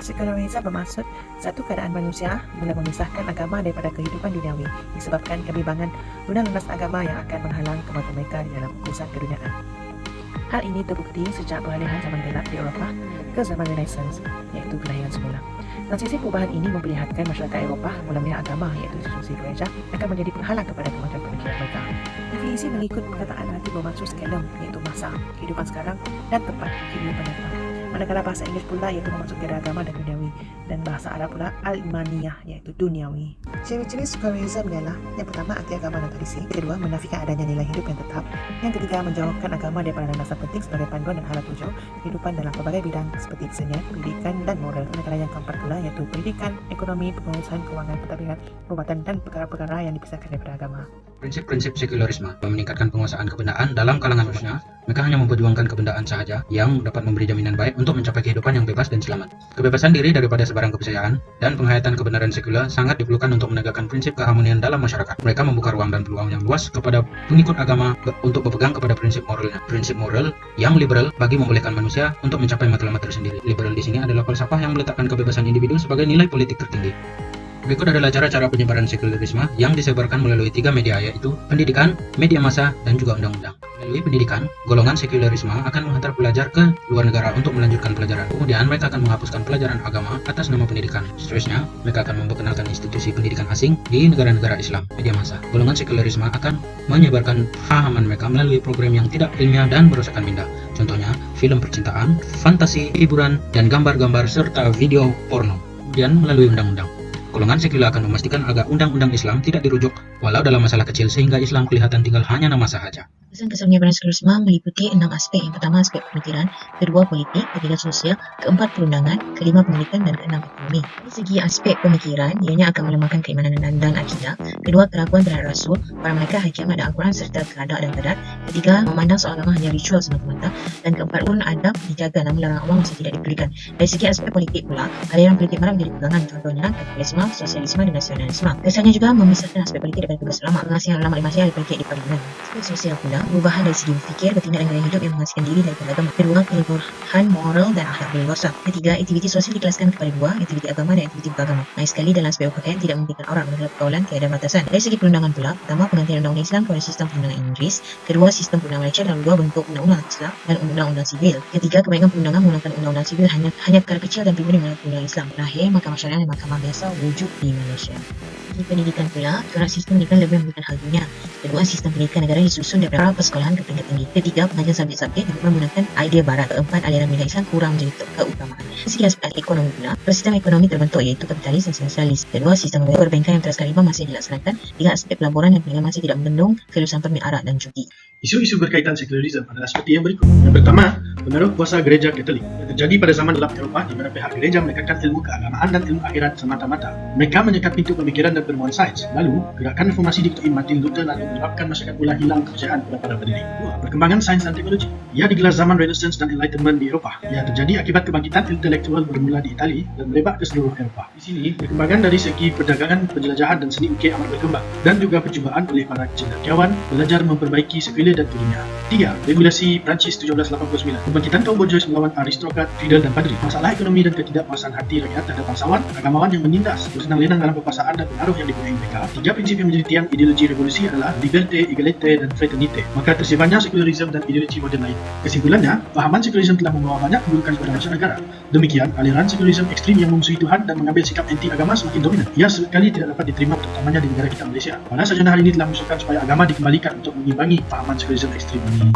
Istilah sekularisme bermaksud satu keadaan manusia mula memisahkan agama daripada kehidupan duniawi disebabkan kebimbangan lunas agama yang akan menghalang kemampuan mereka di dalam urusan keduniaan. Hal ini terbukti sejak peralihan zaman gelap di Eropah ke zaman Renaissance, iaitu kelahiran semula. Transisi perubahan ini memperlihatkan masyarakat Eropah mula melihat agama, iaitu institusi gereja, akan menjadi penghalang kepada kemajuan pemikiran mereka. Definisi mengikut perkataan arti bermaksud skalem, iaitu masa, kehidupan sekarang, dan tempat kehidupan datang. Manakala bahasa Inggeris pula iaitu bermaksud keadaan agama dan duniawi, dan bahasa Arab pula al-imaniyah iaitu duniawi. Ciri-ciri sekularisme ialah yang pertama anti agama dan tradisi, kedua menafikan adanya nilai hidup yang tetap, yang ketiga menjauhkan agama daripada landasan penting sebagai panduan dan alat tuju kehidupan dalam pelbagai bidang seperti kesenian, pendidikan dan moral. Manakala yang keempat pula iaitu pendidikan, ekonomi, pengurusan, kewangan, pentadbiran, perubatan dan perkara-perkara yang dipisahkan daripada agama. Prinsip-prinsip sekularisme meningkatkan penguasaan kebendaan dalam kalangan manusia. Mereka hanya memperjuangkan kebendaan sahaja yang dapat memberi jaminan baik untuk mencapai kehidupan yang bebas dan selamat. Kebebasan diri daripada sebarang kepercayaan dan penghayatan kebenaran sekular sangat diperlukan untuk menegakkan prinsip keharmonian dalam masyarakat. Mereka membuka ruang dan peluang yang luas kepada pengikut agama untuk berpegang kepada prinsip moralnya. Prinsip moral yang liberal bagi membolehkan manusia untuk mencapai matlamat tersendiri. Liberal di sini adalah falsafah yang meletakkan kebebasan individu sebagai nilai politik tertinggi. Berikut adalah cara-cara penyebaran sekularisme yang disebarkan melalui 3 media, yaitu pendidikan, media massa, dan juga undang-undang. Melalui pendidikan, golongan sekularisme akan menghantar pelajar ke luar negara untuk melanjutkan pelajaran. Kemudian mereka akan menghapuskan pelajaran agama atas nama pendidikan. Seterusnya, mereka akan memperkenalkan institusi pendidikan asing di negara-negara Islam. Media massa, golongan sekularisme akan menyebarkan pahaman mereka melalui program yang tidak ilmiah dan berosakkan minda. Contohnya, film percintaan, fantasi, hiburan, dan gambar-gambar serta video porno. Kemudian melalui undang-undang, golongan sekular akan memastikan agar undang-undang Islam tidak dirujuk walau dalam masalah kecil sehingga Islam kelihatan tinggal hanya nama sahaja. Kesan-kesan penyebaran sekularisme meliputi 6 aspek. Yang pertama aspek pemikiran, kedua politik, ketiga sosial, keempat perundangan, kelima pendidikan, dan keenam ekonomi. Dari segi aspek pemikiran, ianya akan melemahkan keimanan dan akidah. Kedua, keraguan terhadap Rasul, para malaikat, hari kiamat dan Al-Quran serta keadak dan kadat. Ketiga, memandang soal agama hanya ritual semata-mata. Dan keempat, urun adab dijaga namun larangan Allah masih tidak diberikan. Dari segi aspek politik pula, aliran politik marak menjadi pegangan, contohnya kapitalisme, sosialisme, dan nasionalisme. Kesannya juga memisahkan aspek politik daripada tugas ulama, pengasihan ulama di masyarakat politik di parlimen. Aspek sosial pula, perubahan dari segi berfikir, bertindak dan gaya hidup yang mengasihkan diri daripada agama. Kedua, keluhuran moral dan akhlak berdosa. Ketiga, aktiviti sosial dikelaskan kepada dua, aktiviti agama dan aktiviti beragama. Naik sekali dalam aspek berpakaian tidak memungkinkan aurat mengenai pergaulan tiada batasan. Dari segi perundangan pula, pertama penggantian undang-undang Islam kepada sistem perundangan Inggris. Kedua, sistem perundangan Malaysia dalam dua bentuk undang-undang Islam dan undang-undang sivil. Ketiga, kebanyakan perundangan menggunakan undang-undang sivil hanya perkara kecil dan pribadi menggunakan undang Islam. Terakhir, mahkamah syariah dan mahkamah biasa wujud di Malaysia. Di pendidikan pula, kerana sistem pendidikan lebih memberikan hal dunia. Kedua, sistem pendidikan negara disusun daripada persekolahan ke tingkat tinggi. Ketiga, pengajian subjek-subjek yang menggunakan idea barat. Keempat, aliran nilai Islam kurang menjadi keutamaan. Segi aspek ekonomi pula, sistem ekonomi terbentuk iaitu kapitalis dan sosialis. Kedua, sistem perbankan yang tersekaliber masih dilaksanakan. Tiga, aspek pelaburan dan perniagaan masih tidak membendung kelulusan permit arak dan judi. Isu-isu berkaitan sekularisme adalah seperti yang berikut. Yang pertama, pengaruh kuasa gereja Katolik yang terjadi pada zaman gelap Eropah di mana pihak gereja menekatkan ilmu keagamaan dan ilmu akhirat semata-mata. Mereka menyekat pintu pemikiran dan penemuan sains. Lalu, gerakan reformasi diktuin Martin Luther lalu menyebabkan masyarakat pula hilang kepercayaan kepada para pendiri. Dua, perkembangan sains dan teknologi. Ia digelar zaman Renaissance dan Enlightenment di Eropah. Ia terjadi akibat kebangkitan intelektual bermula di Itali dan merebak ke seluruh Eropah. Di sini, perkembangan dari segi perdagangan, penjelajahan dan seni ukir amat berkembang dan juga percubaan oleh para cendekiawan belajar memperbaiki sekuler dan dunia. 3. Regulasi Prancis 1789. Kebangkitan kaum borjuis melawan aristokrat, feodal dan padri. Masalah ekonomi dan ketidakpuasan hati rakyat terhadap bangsawan, agamawan yang menindas, bersenang-lenang dalam kekuasaan dan pengaruh yang digunakan mereka. 3 prinsip yang menjadi tiang ideologi revolusi adalah liberté, égalité dan fraternité. Maka tersebarnya sekularisme dan ideologi modern lain. Kesimpulannya, pahaman sekularisme telah membawa banyak keburukan kepada bangsa negara. Demikian, aliran sekularisme ekstrim yang memusuhi Tuhan dan mengambil sikap anti agama semakin dominan. Ia sekali tidak dapat diterima terutamanya di negara kita Malaysia. Pada sarjana hari ini telah mengusulkan supaya agama dikembalikan untuk mengimbangi pahaman sekularisme ekstrim ini.